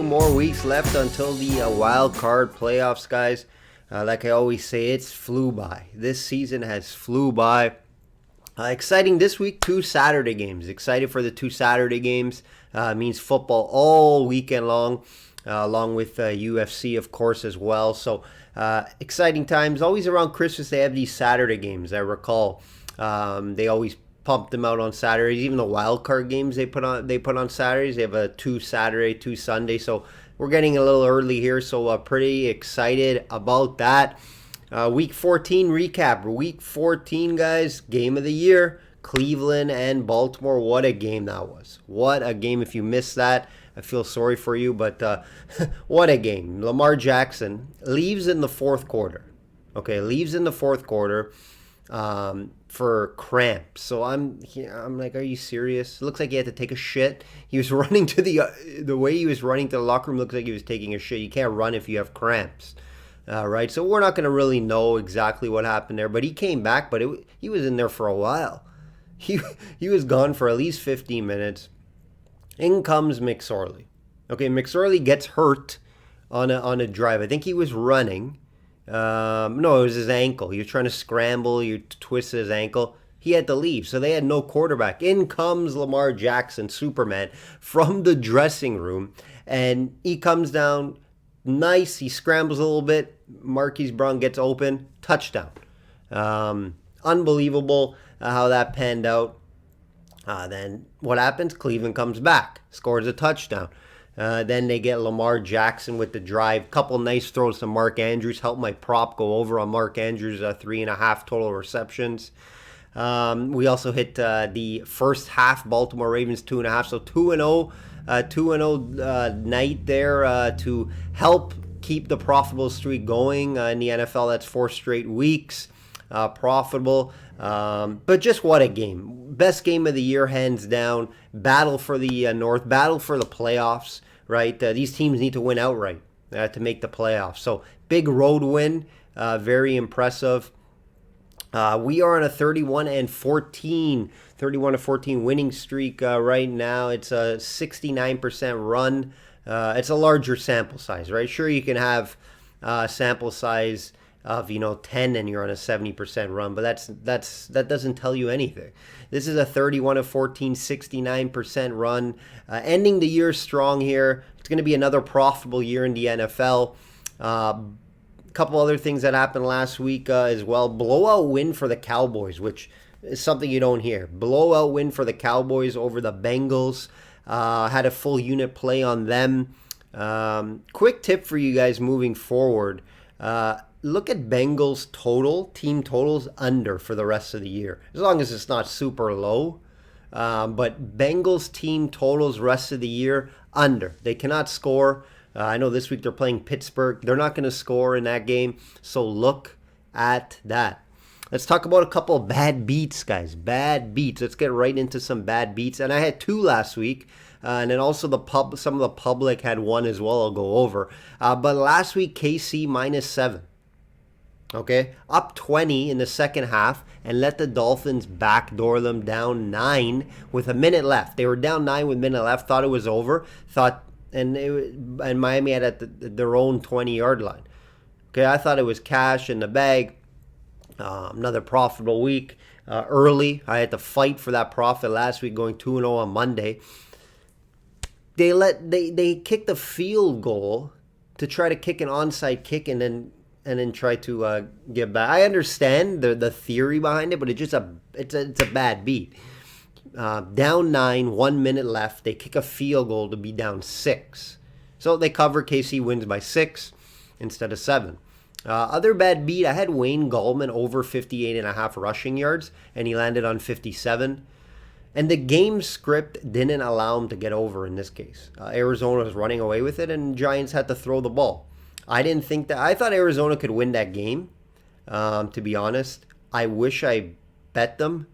more weeks left until the wild card playoffs, guys. Like I always say, it's flew by. This season has flew by. Exciting this week, 2 Saturday games. Excited for the 2 Saturday games. Means football all weekend long, along with UFC, of course, as well. So exciting times. Always around Christmas, they have these Saturday games. I recall they always pump them out on Saturdays. Even the wild card games they put on Saturdays. They have a 2 Saturday, 2 Sunday. So we're getting a little early here. So pretty excited about that. Week 14 recap. Week 14, guys. Game of the year. Cleveland and Baltimore. What a game that was. What a game. If you missed that, I feel sorry for you. But what a game. Lamar Jackson leaves in the fourth quarter. Okay, leaves in the fourth quarter for cramps. So I'm like, are you serious? It looks like he had to take a shit. He was running to the way he was running to the locker room looks like he was taking a shit. You can't run if you have cramps. Right, so we're not going to really know exactly what happened there, but he came back, but he was in there for a while. He was gone for at least 15 minutes. In comes McSorley. Okay, McSorley gets hurt on a drive. I think he was running. No, it was his ankle. He was trying to scramble. You twist his ankle. He had to leave, so they had no quarterback. In comes Lamar Jackson, Superman, from the dressing room, and he comes down. Nice. He scrambles a little bit. Marquise Brown gets open. Touchdown. Unbelievable how that panned out. Then what happens? Cleveland comes back. Scores a touchdown. Then they get Lamar Jackson with the drive. Couple nice throws to Mark Andrews. Helped my prop go over on Mark Andrews. 3.5 total receptions. We also hit the first half Baltimore Ravens 2.5. So 2-0. 2-0 night there to help keep the profitable streak going in the NFL. That's 4 straight weeks profitable. But just what a game. Best game of the year, hands down. Battle for the North. Battle for the playoffs, right? These teams need to win outright to make the playoffs. So big road win. Very impressive. We are on a 31-14 winning streak right now. It's a 69% run. It's a larger sample size, right? Sure, you can have a sample size of 10 and you're on a 70% run, but that doesn't tell you anything. This is a 31-14, 69% run. Ending the year strong here. It's going to be another profitable year in the NFL. Couple other things that happened last week as well. Blowout win for the Cowboys, which is something you don't hear. Blowout win for the Cowboys over the Bengals. Had a full unit play on them. Quick tip for you guys moving forward. Look at Bengals team totals under for the rest of the year. As long as it's not super low. But Bengals team totals rest of the year under. They cannot score. I know this week they're playing Pittsburgh. They're not going to score in that game, so look at that. Let's talk about a couple of bad beats, guys. Bad beats. Let's get right into some bad beats. And I had 2 last week, and then also some of the public had 1 as well. I'll go over. But last week, KC -7. Okay, up 20 in the second half, and let the Dolphins backdoor them down 9 with a minute left. They were down 9 with a minute left. Thought it was over. And Miami had at their own 20-yard line. Okay, I thought it was cash in the bag. Another profitable week early. I had to fight for that profit last week, going 2-0 on Monday. They kicked a field goal to try to kick an onside kick and then try to get back. I understand the theory behind it, but it's a bad beat. Down 9, 1 minute left. They kick a field goal to be down 6. So they cover. KC wins by 6 instead of 7. Other bad beat, I had Wayne Gallman over 58.5 rushing yards, and he landed on 57. And the game script didn't allow him to get over in this case. Arizona was running away with it, and Giants had to throw the ball. I thought Arizona could win that game, to be honest. I wish I bet them.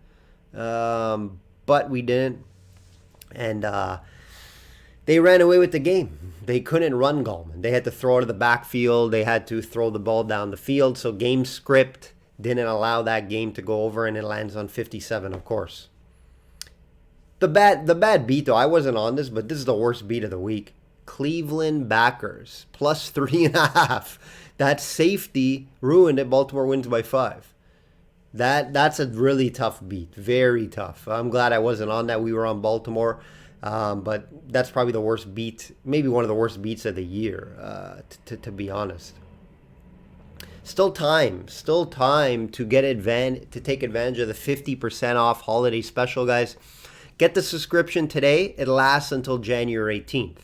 But we didn't, and they ran away with the game. They couldn't run Gallman. They had to throw it to the backfield. They had to throw the ball down the field. So game script didn't allow that game to go over, and it lands on 57, of course. The bad beat, though, I wasn't on this, but this is the worst beat of the week. Cleveland backers, plus 3.5. That safety ruined it. Baltimore wins by 5. That's a really tough beat. Very tough. I'm glad I wasn't on that. We were on Baltimore. But that's probably the worst beat, maybe one of the worst beats of the year, to be honest. Still time to to take advantage of the 50% off holiday special, guys. Get the subscription today. It lasts until January 18th.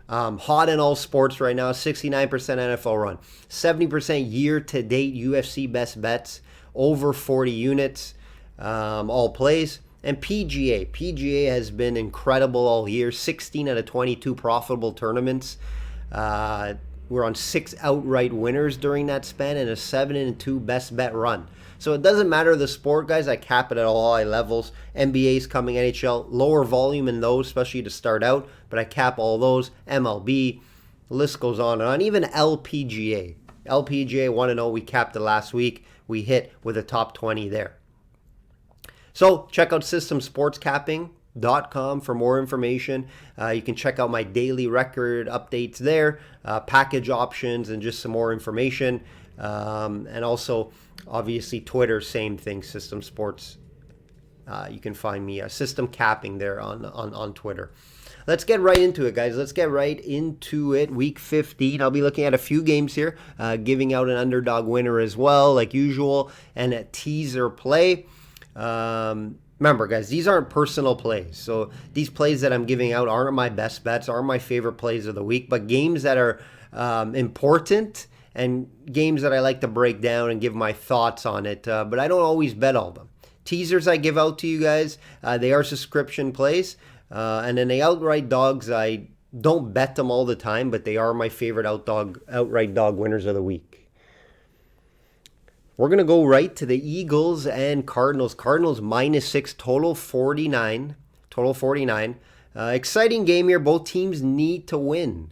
Hot in all sports right now, 69% NFL run, 70% year-to-date UFC best bets, over 40 units, all plays. And PGA has been incredible all year, 16 out of 22 profitable tournaments. We're on 6 outright winners during that span and a 7-2 best bet run. So it doesn't matter the sport, guys. I cap it at all high levels. NBA's coming, NHL, lower volume in those, especially to start out. But I cap all those. MLB, the list goes on and on. Even LPGA. LPGA 1-0, we capped it last week. We hit with a top 20 there. So check out systemsportscapping.com for more information. You can check out my daily record updates there, package options, and just some more information. And also, obviously, Twitter, same thing, System Sports. You can find me, System Capping there on Twitter. Let's get right into it, guys. Let's get right into it. Week 15. I'll be looking at a few games here, giving out an underdog winner as well, like usual, and a teaser play. Remember, guys, these aren't personal plays. So these plays that I'm giving out aren't my best bets, aren't my favorite plays of the week, but games that are important and games that I like to break down and give my thoughts on it. But I don't always bet all of them. Teasers I give out to you guys, they are subscription plays. And then the outright dogs, I don't bet them all the time, but they are my favorite outright dog winners of the week. We're going to go right to the Eagles and Cardinals. Cardinals -6, total 49. Exciting game here. Both teams need to win.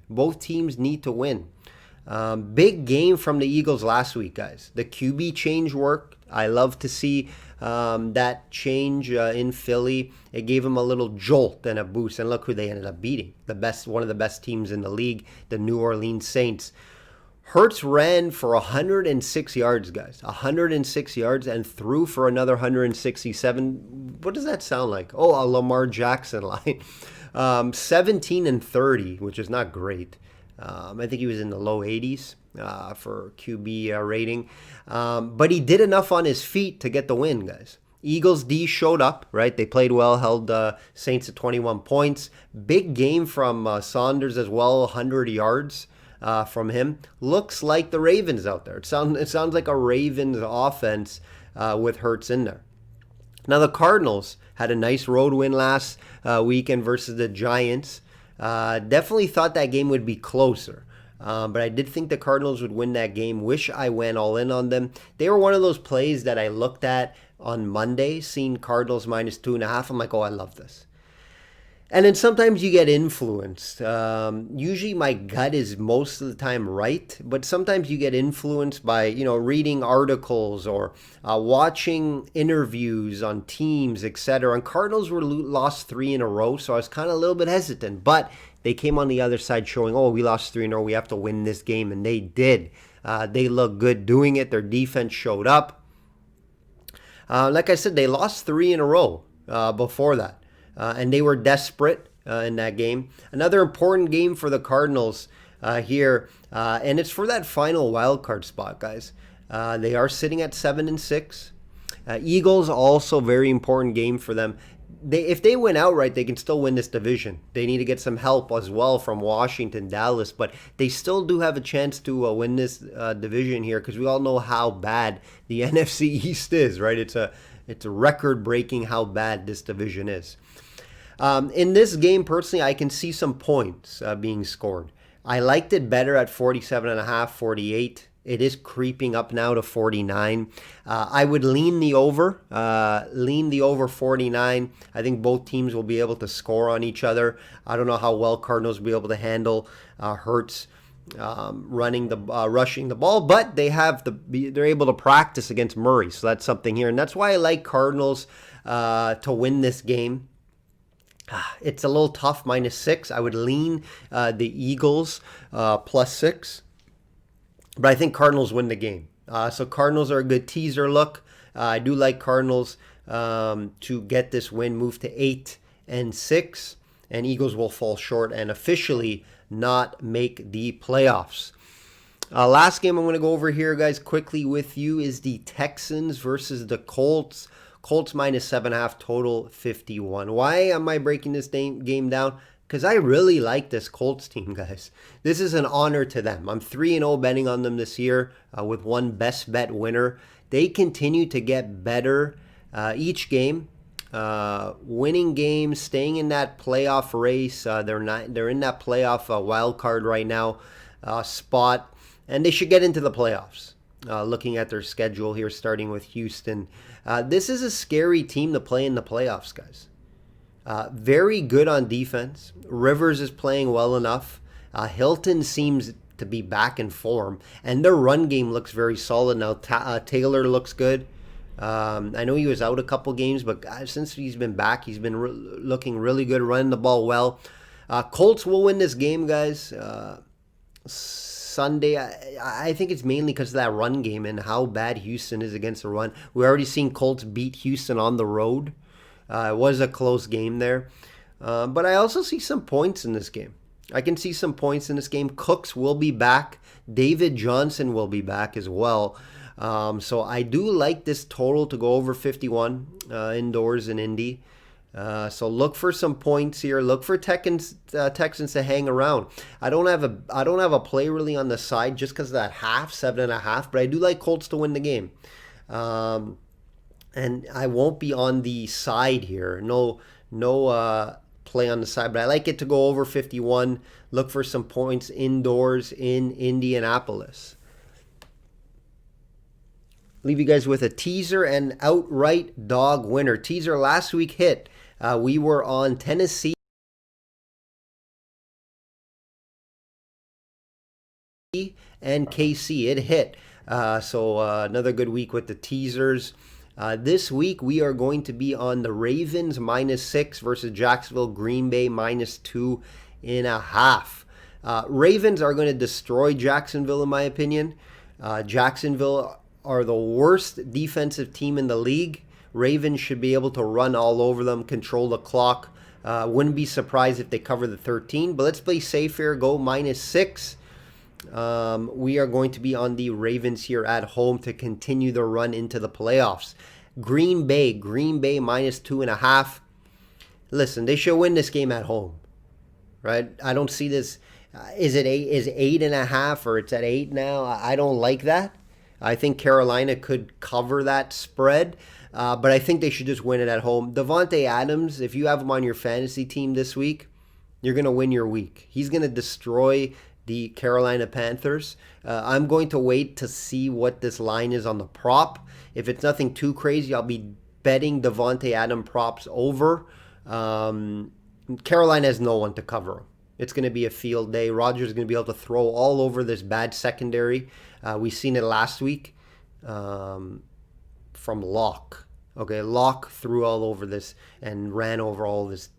Big game from the Eagles last week, guys. The QB change worked. I love to see that change in Philly. It gave them a little jolt and a boost. And look who they ended up beating. One of the best teams in the league, the New Orleans Saints. Hurts ran for 106 yards, guys. 106 yards and threw for another 167. What does that sound like? Oh, a Lamar Jackson line. 17-30, which is not great. I think he was in the low 80s for QB rating. But he did enough on his feet to get the win, guys. Eagles D showed up, right? They played well, held Saints at 21 points. Big game from Saunders as well, 100 yards. From him. Looks like the Ravens out there. It sounds like a Ravens offense with Hurts in there. Now the Cardinals had a nice road win last weekend versus the Giants. Definitely thought that game would be closer. But I did think the Cardinals would win that game. Wish I went all in on them. They were one of those plays that I looked at on Monday, seeing Cardinals -2.5. I'm like, oh, I love this. And then sometimes you get influenced. Usually my gut is most of the time right, but sometimes you get influenced by, reading articles or watching interviews on teams, etc. And Cardinals lost 3 in a row, so I was kind of a little bit hesitant. But they came on the other side showing, oh, we lost 3 in a row, we have to win this game, and they did. They looked good doing it. Their defense showed up. Like I said, they lost 3 in a row before that. And they were desperate in that game. Another important game for the Cardinals here, and it's for that final wild card spot, guys. They are sitting at 7-6. Eagles also very important game for them. If they win outright, they can still win this division. They need to get some help as well from Washington, Dallas, but they still do have a chance to win this division here because we all know how bad the NFC East is, right? It's a record-breaking how bad this division is. In this game, personally, I can see some points being scored. I liked it better at 47.5, 48. It is creeping up now to 49. I would lean the over 49. I think both teams will be able to score on each other. I don't know how well Cardinals will be able to handle Hurts rushing the ball, but they're able to practice against Murray, so that's something here, and that's why I like Cardinals to win this game. It's a little tough, -6. I would lean the Eagles +6, but I think Cardinals win the game. So Cardinals are a good teaser look. I do like Cardinals to get this win, move to 8-6, and Eagles will fall short and officially not make the playoffs. Last game I'm going to go over here, guys, quickly with you is the Texans versus the Colts. Colts -7.5, total 51. Why am I breaking this game down? Because I really like this Colts team, guys. This is an honor to them. I'm 3-0 betting on them this year with one best bet winner. They continue to get better each game. Winning games, staying in that playoff race. They're in that playoff wild card right now spot, and they should get into the playoffs. Looking at their schedule here, starting with Houston. This is a scary team to play in the playoffs, guys. Very good on defense. Rivers is playing well enough. Hilton seems to be back in form, and their run game looks very solid now. Taylor looks good. I know he was out a couple games, but since he's been back, he's been looking really good, running the ball well. Colts will win this game, guys. Sunday, I think it's mainly because of that run game and how bad Houston is against the run. We've already seen Colts beat Houston on the road. It was a close game there. But I also see some points in this game. I can see some points in this game. Cooks will be back. David Johnson will be back as well. So I do like this total to go over 51 indoors in Indy. So look for some points here. Look for Texans to hang around. I don't have a play really on the side just because of that 7.5. But I do like Colts to win the game. And I won't be on the side here. No play on the side, but I like it to go over 51. Look for some points indoors in Indianapolis. Leave you guys with a teaser and outright dog winner. Teaser last week hit. We were on Tennessee and KC. It hit. So another good week with the teasers. This week we are going to be on the Ravens -6 versus Jacksonville, Green Bay -2.5. Ravens are going to destroy Jacksonville, in my opinion. Jacksonville are the worst defensive team in the league. Ravens should be able to run all over them, control the clock. Wouldn't be surprised if they cover the 13, but let's play safe here. Go -6. We are going to be on the Ravens here at home to continue the run into the playoffs. Green Bay -2.5. Listen, they should win this game at home, right? I don't see this. Is it 8.5 or it's at 8 now? I don't like that. I think Carolina could cover that spread, but I think they should just win it at home. Davante Adams, if you have him on your fantasy team this week, you're going to win your week. He's going to destroy the Carolina Panthers. I'm going to wait to see what this line is on the prop. If it's nothing too crazy, I'll be betting Davante Adams props over. Carolina has no one to cover him. It's going to be a field day. Rodgers is going to be able to throw all over this bad secondary. We've seen it last week from Locke. Okay, Locke threw all over this and ran over all this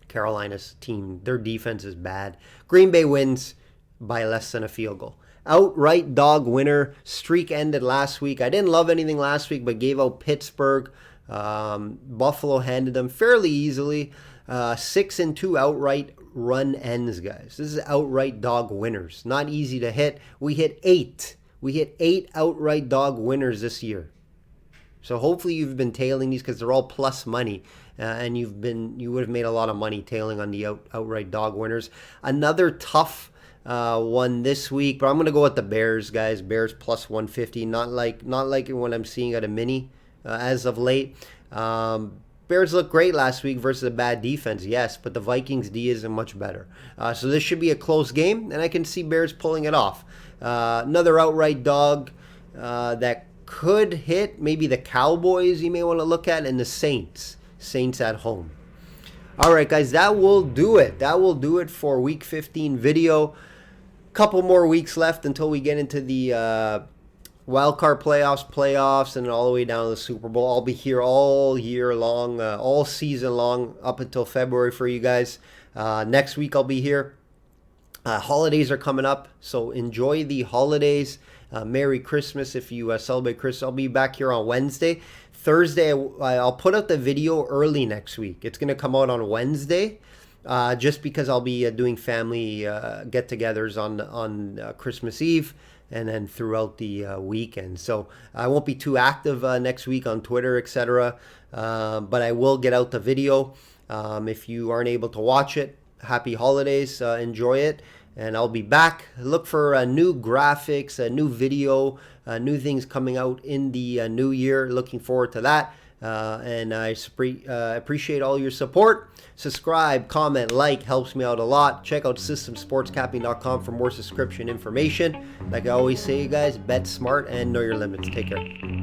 Carolina's team. Their defense is bad. Green Bay wins by less than a field goal. Outright dog winner. Streak ended last week. I didn't love anything last week, but gave out Pittsburgh. Buffalo handed them fairly easily. 6-2 outright run ends, guys. This is outright dog winners. Not easy to hit. We hit 8. We hit 8 outright dog winners this year. So hopefully you've been tailing these because they're all plus money, and you would have made a lot of money tailing on the outright dog winners. Another tough one this week, but I'm gonna go with the Bears, guys. Bears plus 150. Not like what I'm seeing at a mini as of late. Bears looked great last week versus a bad defense, yes, but the Vikings D isn't much better. So this should be a close game, and I can see Bears pulling it off. Another outright dog that could hit, maybe the Cowboys you may want to look at, and the Saints. Saints at home. All right, guys, that will do it. That will do it for Week 15 video. Couple more weeks left until we get into the wild card playoffs, and all the way down to the Super Bowl. I'll be here all year long, all season long, up until February for you guys. Next week I'll be here. Holidays are coming up, so enjoy the holidays. Merry Christmas if you celebrate Christmas. I'll be back here on Wednesday. Thursday, I'll put out the video early next week. It's going to come out on Wednesday, just because I'll be doing family get-togethers on Christmas Eve and then throughout the weekend. So I won't be too active next week on Twitter, etc. But I will get out the video. If you aren't able to watch it, happy holidays. Enjoy it. And I'll be back. Look for new graphics, new video, new things coming out in the new year. Looking forward to that. And I appreciate all your support. Subscribe, comment, like, helps me out a lot. Check out systemsportscapping.com for more subscription information. Like I always say, you guys, bet smart and know your limits. Take care.